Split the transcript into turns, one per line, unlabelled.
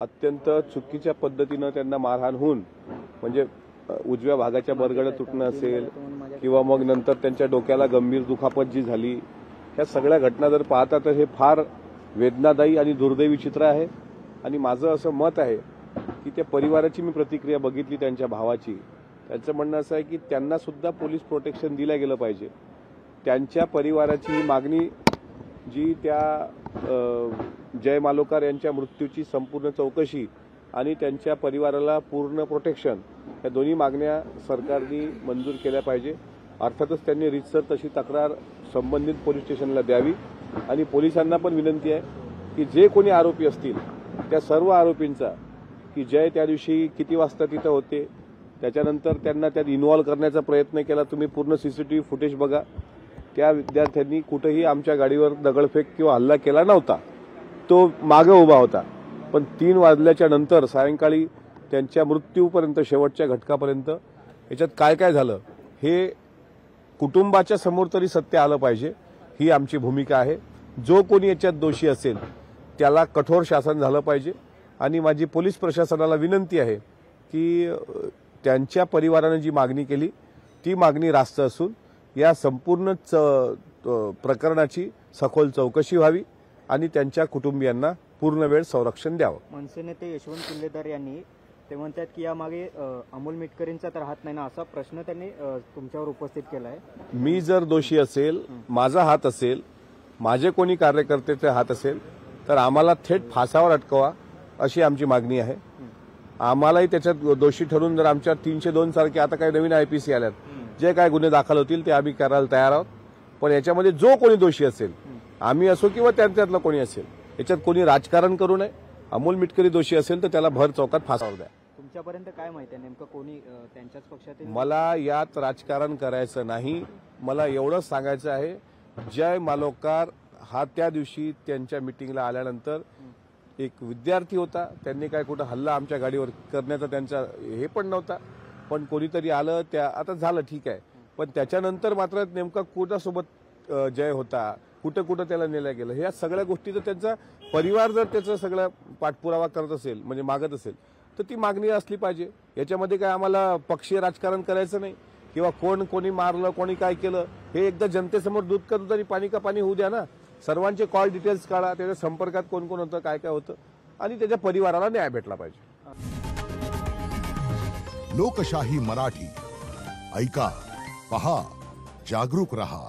अत्यंत चुकीच्या पद्धतीनं त्यांना मारहाण होऊन म्हणजे उजव्या भागाच्या बरगड्या तुटणं असेल किंवा मग नंतर त्यांच्या डोक्याला गंभीर दुखापत जी झाली, ह्या सगळ्या घटना जर पाहता तर हे फार वेदनादायी आणि दुर्दैवी चित्र आहे। आणि माझं असं मत आहे की त्या परिवाराची मी प्रतिक्रिया बघितली, त्यांच्या भावाची। त्यांचं म्हणणं असं आहे की त्यांना सुद्धा पोलीस प्रोटेक्शन दिलं गेलं पाहिजे। त्यांच्या परिवाराची ही मागणी जी त्या जय मालोकार यांच्या मृत्यूची संपूर्ण चौकशी आणि त्यांच्या परिवाराला पूर्ण प्रोटेक्शन, या दोन्ही मागण्या सरकारने मंजूर केल्या पाहिजे। अर्थातच त्यांनी रीतसर तशी तक्रार संबंधित पोलीस स्टेशनला द्यावी आणि पोलिसांना पण विनंती आहे की जे कोणी आरोपी असतील त्या सर्व आरोपींचा, की जय त्या दिवशी किती वाजता तिथं होते, त्याच्यानंतर त्यांना त्यात इन्व्हॉल्व करण्याचा प्रयत्न केला, तुम्ही पूर्ण सीसीटीव्ही फुटेज बघा। त्या विद्यार्थ्यांनी कुठेही आमच्या गाडीवर दगडफेक किंवा हल्ला केला नव्हता, तो मागे उभा होता। पण 3 वाजल्याच्या नंतर सायंकाळी त्यांच्या मृत्यूपर्यंत, शेवटच्या घटकापर्यंत याच्यात काय काय झालं हे कुटुंबाच्या समोर तरी सत्य आलं पाहिजे, ही आमची भूमिका आहे। जो कोणी याच्यात दोषी असेल त्याला कठोर शासन झालं पाहिजे। आणि माझी पोलीस प्रशासनाला विनंती आहे की त्यांच्या परिवाराने जी मागणी केली ती मागणी रास्त असून या संपूर्ण प्रकरणाची सखोल चौकशी व्हावी आणि त्यांच्या कुटुंबियांना पूर्ण वेळ संरक्षण द्यावं।
मनसे नेते यशवंत किल्लेदार यांनी ते म्हणतात की यामागे अमोल मिटकरींचा तर हात नाही ना, असा प्रश्न त्यांनी तुमच्यावर उपस्थित केला आहे।
मी जर दोषी असेल, माझा हात असेल, माझे कोणी कार्यकर्त्याचे हात असेल तर आम्हाला थेट फासावर अटकवा अशी आमची मागणी आहे। आम्हालाही त्याच्यात दोषी ठरवून जर आमच्या 302 सारखे आता काही नवीन IPC आल्यात, जे काय गुन्हे दाखल होतील ते आम्ही करायला तयार आहोत। पण याच्यामध्ये जो कोणी दोषी असेल, आम्ही असो किंवा त्यातला कोणी असेल, याच्यात कोणी राजकारण करू नये। अमोल मिटकरी दोषी असेल तर त्याला भर चौकात फासावर द्या।
तुमच्यापर्यंत काय माहिती आहे नेमकं कोणी त्यांच्याच पक्षातील?
मला यात राजकारण करायचं नाही। मला एवढंच सांगायचं आहे, जय मालोकार हा त्या दिवशी त्यांच्या मीटिंगला आल्यानंतर एक विद्यार्थी होता, त्यांनी काय कुठं हल्ला आमच्या गाडीवर करण्याचा त्यांचा हे पण नव्हता, पण कोणीतरी आलं, त्या आता झालं ठीक आहे। पण त्याच्यानंतर मात्र नेमका कोणासोबत जय होता, कुठं कुठं त्याला नेलं गेलं, ह्या सगळ्या गोष्टी तर त्यांचा परिवार जर त्याचा सगळा पाठपुरावा करत असेल, म्हणजे मागत असेल, तर ती मागणी असली पाहिजे। याच्यामध्ये काय आम्हाला पक्षीय राजकारण करायचं नाही किंवा कोणी मारलं, कोणी काय केलं, हे एकदा जनतेसमोर दूध का दूध आणि पाणी का पाणी होऊ द्या ना। सर्वांचे कॉल डिटेल्स काढा, त्याच्या संपर्कात कोण कोण होतं, काय काय होतं, आणि त्याच्या परिवाराला न्याय भेटला पाहिजे।
लोकशाही मराठी ऐका, पहा, जागरूक रहा।